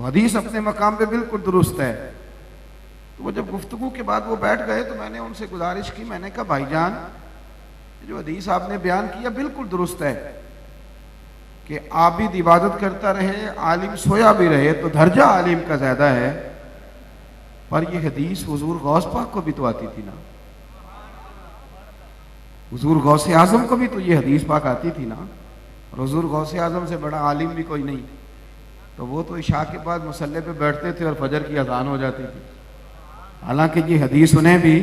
हदीस अपने मकाम पे बिल्कुल दुरुस्त है। तो वो जब गुफ्तगू के बाद वो बैठ गए तो मैंने उनसे गुजारिश की, मैंने कहा भाईजान जो हदीस आपने बयान किया बिल्कुल दुरुस्त है कि आबिद इबादत करता रहे, आलिम सोया भी रहे, तो दर्जा आलिम का ज्यादा है। पर ये हदीस हुजूर गौस पाक को भी तो आती थी ना, हुजूर गौसे आजम को भी तो ये हदीस पाक आती थी ना, और हुजूर गौसे आजम से बड़ा आलिम भी कोई नहीं। तो वो तो इशा के बाद मुसल्ले पे बैठते थे और फजर की अजान हो जाती थी। हालांकि ये हदीस उन्हें भी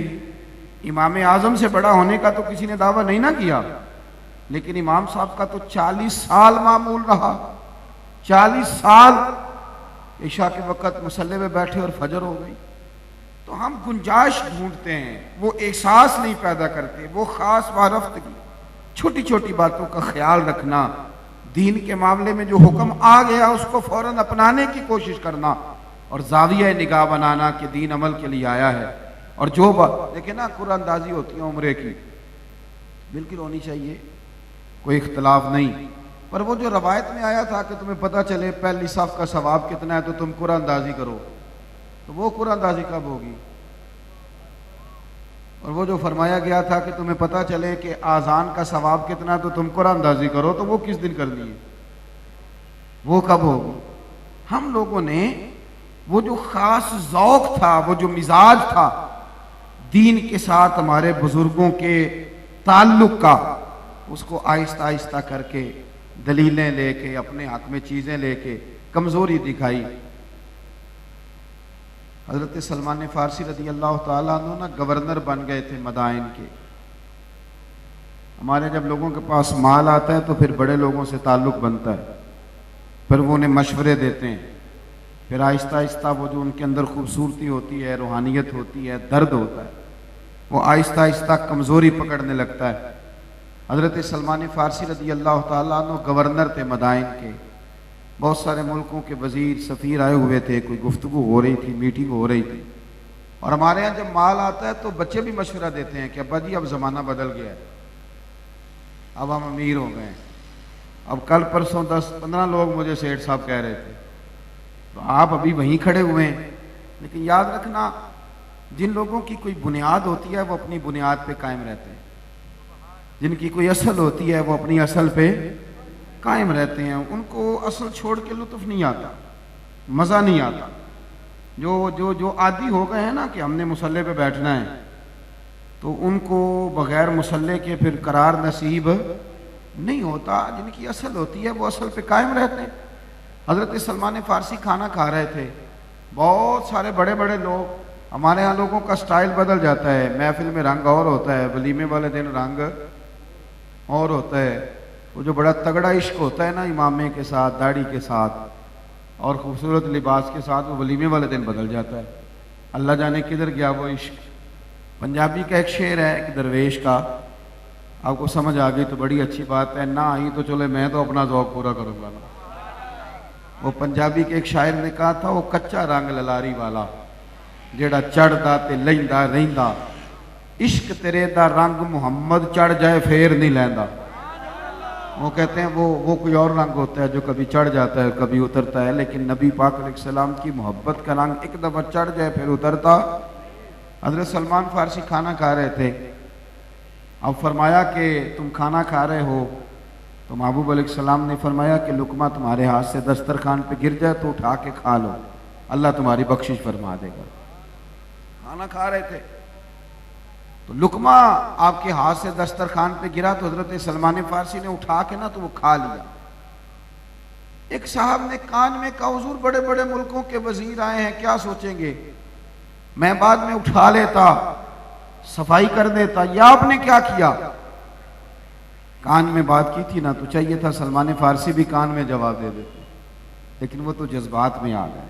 इमाम आजम से बड़ा होने का तो किसी ने दावा नहीं ना किया, लेकिन इमाम साहब का तो 40 साल मामूल रहा। 40 साल इशा के वक़्त मुसल्ले पे बैठे और फजर हो गई। तो हम गुंजाइश ढूंढते हैं, वो एहसास नहीं पैदा करते। वो खास वारफ्तगी, छोटी छोटी बातों का ख्याल रखना, दीन के मामले में जो हुक्म आ गया उसको फौरन अपनाने की कोशिश करना, और जाविया निगाह बनाना कि दीन अमल के लिए आया है। और जो बात देखे ना कुरानंदाजी होती है उम्रे की, बिल्कुल होनी चाहिए, कोई इख्तलाफ नहीं। पर वो जो रवायत में आया था कि तुम्हें पता चले पहली सफ का सवाब कितना है तो तुम कुरानंदाजी करो, तो वो कुरानंदाजी कब होगी? और वो जो फरमाया गया था कि तुम्हें पता चले कि आजान का सवाब कितना है तो तुम कुरानंदाजी करो, तो वो किस दिन करनी है? वो कब होगी? हम लोगों ने वो जो खास जौक था, वो जो मिजाज था दीन के साथ हमारे बुजुर्गों के ताल्लुक का, उसको आहिस्ता आहिस्ता करके दलीलें लेके अपने हक में चीजें लेके कमजोरी दिखाई। हजरत सलमान फारसी रदी अल्लाह ताला अन्हु ना गवर्नर बन गए थे मदाइन के। हमारे जब लोगों के पास माल आता है तो फिर बड़े लोगों से ताल्लुक बनता है, फिर वो उन्हें मशवरे देते हैं, फिर आहिस्ता आहिस्ता वो जो उनके अंदर खूबसूरती होती है, रूहानियत होती है, दर्द होता है, वो आहिस्ता आहिस्ता कमजोरी पकड़ने लगता है। हजरत सलमान फारसी रदी अल्लाह ताला अन्हु गवर्नर थे मदाइन के। बहुत सारे मुल्कों के वजीर सफ़ीर आए हुए थे, कोई गुफ्तगू हो रही थी, मीटिंग हो रही थी। और हमारे यहाँ जब माल आता है तो बच्चे भी मशवरा देते हैं कि अब्बा जी अब ज़माना बदल गया है, अब हम अमीर हो गए हैं। अब कल परसों 10-15 लोग मुझे सेठ साहब कह रहे थे, तो आप अभी वहीं खड़े हुए हैं। लेकिन याद रखना, जिन लोगों की कोई बुनियाद होती है वो अपनी बुनियाद पे कायम रहते हैं, जिनकी कोई असल होती है वो अपनी असल पे कायम रहते हैं। उनको असल छोड़ के लुत्फ नहीं आता, मज़ा नहीं आता। जो जो जो आदी हो गए हैं ना कि हमने मुसल्ले पे बैठना है, तो उनको बगैर मुसल्ले के फिर करार नसीब नहीं होता। जिनकी असल होती है वो असल पे कायम रहते हैं। हज़रत सलमान फारसी खाना खा रहे थे, बहुत सारे बड़े बड़े लोग। हमारे यहाँ लोगों का स्टाइल बदल जाता है, महफिल में रंग और होता है, वलीमे वाले दिन रंग और होता है। वो जो बड़ा तगड़ा इश्क होता है ना इमामे के साथ, दाढ़ी के साथ और खूबसूरत लिबास के साथ, वो वलीमे वाले दिन बदल जाता है। अल्लाह जाने किधर गया वो इश्क। पंजाबी का एक शेर है एक दरवेश का, आपको समझ आ गई तो बड़ी अच्छी बात है, ना आई तो चले मैं तो अपना ज़ौक़ पूरा करूँगा ना। वो पंजाबी के एक शायर ने कहा था, वो कच्चा रंग ललारी वाला जेड़ा चढ़दा ते लैंदा रहिंदा, इश्क तेरे दा रंग मुहम्मद चढ़ जाए फेर नहीं लैंदा। वो कहते हैं वो कोई और रंग होता है जो कभी चढ़ जाता है कभी उतरता है, लेकिन नबी पाक अलैहिस्सलाम की मोहब्बत का रंग एक दफ़ा चढ़ जाए फिर उतरता। हज़रत सलमान फारसी खाना खा रहे थे। अब फरमाया कि तुम खाना खा रहे हो, तो महबूब अलैहिस्सलाम ने फरमाया कि लुकमा तुम्हारे हाथ से दस्तरखान पे गिर जाए तो उठा के खा लो, अल्लाह तुम्हारी बख्शिश फरमा देगा। खाना खा रहे थे तो लुकमा आपके हाथ से दस्तरखान पे गिरा तो हजरत सलमान फारसी ने उठा के ना तो वो खा लिया। एक साहब ने कान में कहा, हुजूर बड़े बड़े मुल्कों के वजीर आए हैं, क्या सोचेंगे, मैं बाद में उठा लेता, सफाई कर देता, या आपने क्या किया? कान में बात की थी ना तो चाहिए था सलमान फारसी भी कान में जवाब दे देते, लेकिन वो तो जज्बात में आ गए।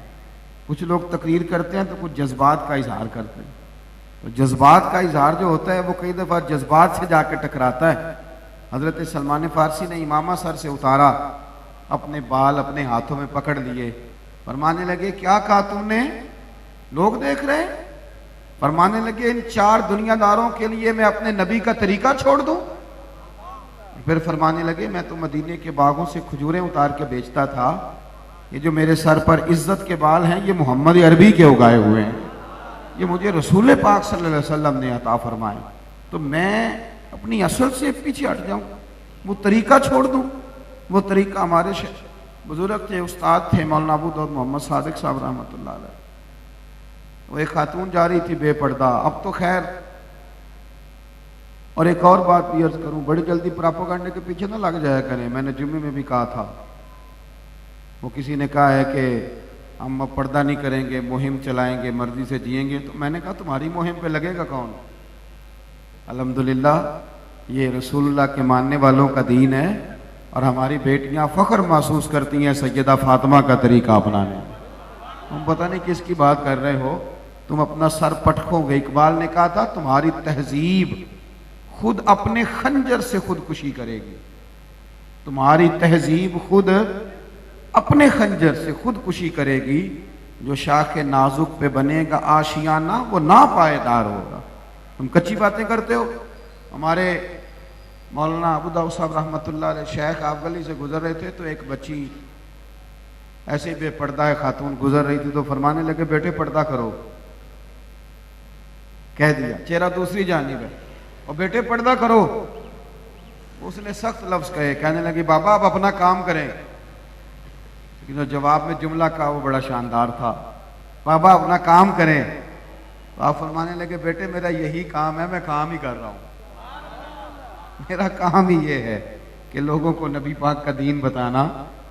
कुछ लोग तकरीर करते हैं तो कुछ जज्बात का इजहार करते हैं, तो जज्बात का इजहार जो होता है वो कई दफ़ा जज्बात से जाकर टकराता है। हज़रत सलमान फारसी ने इमामा सर से उतारा, अपने बाल अपने हाथों में पकड़ लिए, फरमाने लगे क्या कहा तुमने, लोग देख रहे हैं? फरमाने लगे इन 4 दुनियादारों के लिए मैं अपने नबी का तरीका छोड़ दूं? फिर फरमाने लगे मैं तो मदीने के बागों से खजूरें उतार के बेचता था, ये जो मेरे सर पर इज्जत के बाल हैं ये मोहम्मद अरबी के उगाए हुए हैं, ये मुझे रसूल पाक सल्लल्लाहु अलैहि वसल्लम ने अता फरमाए। तो मैं अपनी असल से पीछे हट जाऊं, वो तरीका छोड़ दूं? वो तरीका हमारे बुजुर्ग थे, उस्ताद थे मौलाना अबू दाऊद मोहम्मद सादिक साहब रहमतुल्लाह अलैह। वो एक खातून जा रही थी बेपर्दा, अब तो खैर। और एक और बात भी अर्ज करूं, बड़ी जल्दी प्रोपेगेंडे के पीछे ना लग जाया करें। मैंने जुम्मे में भी कहा था, वो किसी ने कहा है कि हम अब पर्दा नहीं करेंगे, मुहिम चलाएंगे, मर्जी से जिएंगे। तो मैंने कहा तुम्हारी मुहिम पे लगेगा कौन? अल्हम्दुलिल्लाह ये रसूलुल्लाह के मानने वालों का दीन है और हमारी बेटियां फख्र महसूस करती हैं सैयदा फातिमा का तरीका अपनाने में। तुम पता नहीं किसकी बात कर रहे हो, तुम अपना सर पटकोगे। इकबाल ने कहा था तुम्हारी तहजीब खुद अपने खंजर से खुदकुशी करेगी, तुम्हारी तहजीब खुद अपने खंजर से खुदकुशी करेगी। जो शाख नाजुक पे बनेगा आशियाना वो ना पायदार होगा। तुम कच्ची बातें करते हो। हमारे मौलाना अबू दाऊद साहब रहमतुल्लाह अलैह शेख आप गली से गुजर रहे थे तो एक बच्ची ऐसे बेपर्दा खातून गुजर रही थी तो फरमाने लगे बेटे पर्दा करो। कह दिया, चेहरा दूसरी जानिब है, और बेटे पर्दा करो। उसने सख्त लफ्ज कहे, कहने लगी बाबा आप अपना काम करें। लेकिन जवाब में जुमला का वो बड़ा शानदार था, बाबा अपना काम करें। तो आप फरमाने लगे बेटे मेरा यही काम है, मैं काम ही कर रहा हूं, मेरा काम ही ये है कि लोगों को नबी पाक का दीन बताना,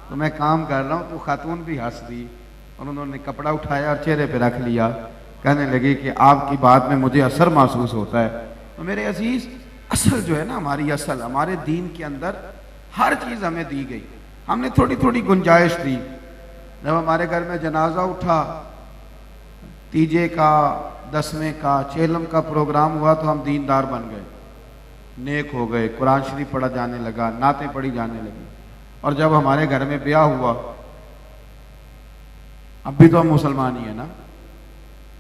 तो मैं काम कर रहा हूं। तो खातून भी हंस दी और उन्होंने कपड़ा उठाया और चेहरे पे रख लिया। कहने लगी कि आपकी बात में मुझे असर महसूस होता है। तो मेरे अजीज, असल जो है ना हमारी असल, हमारे दीन के अंदर हर चीज़ हमें दी गई, हमने थोड़ी थोड़ी गुंजाइश दी। जब हमारे घर में जनाजा उठा, तीजे का, 10वें का, चेलम का प्रोग्राम हुआ तो हम दीनदार बन गए, नेक हो गए, कुरान शरीफ पढ़ा जाने लगा, नातें पढ़ी जाने लगी। और जब हमारे घर में ब्याह हुआ, अब भी तो हम मुसलमान ही है ना,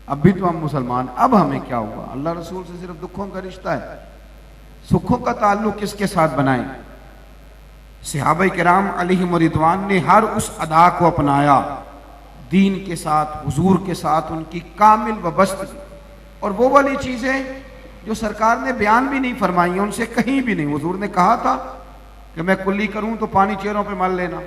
अब भी तो हम मुसलमान। अब हमें क्या हुआ? अल्लाह रसूल से सिर्फ दुखों का रिश्ता है, सुखों का ताल्लुक किसके साथ बनाए? सहाबा किराम अलैहिम रिदवान ने हर उस अदा को अपनाया दीन के साथ, हुजूर के साथ, उनकी कामिल वबस्तगी। और वो वाली चीजें जो सरकार ने बयान भी नहीं फरमाई, उनसे कहीं भी नहीं। हुजूर ने कहा था कि मैं कुल्ली करूं तो पानी चेहरों पे मल लेना,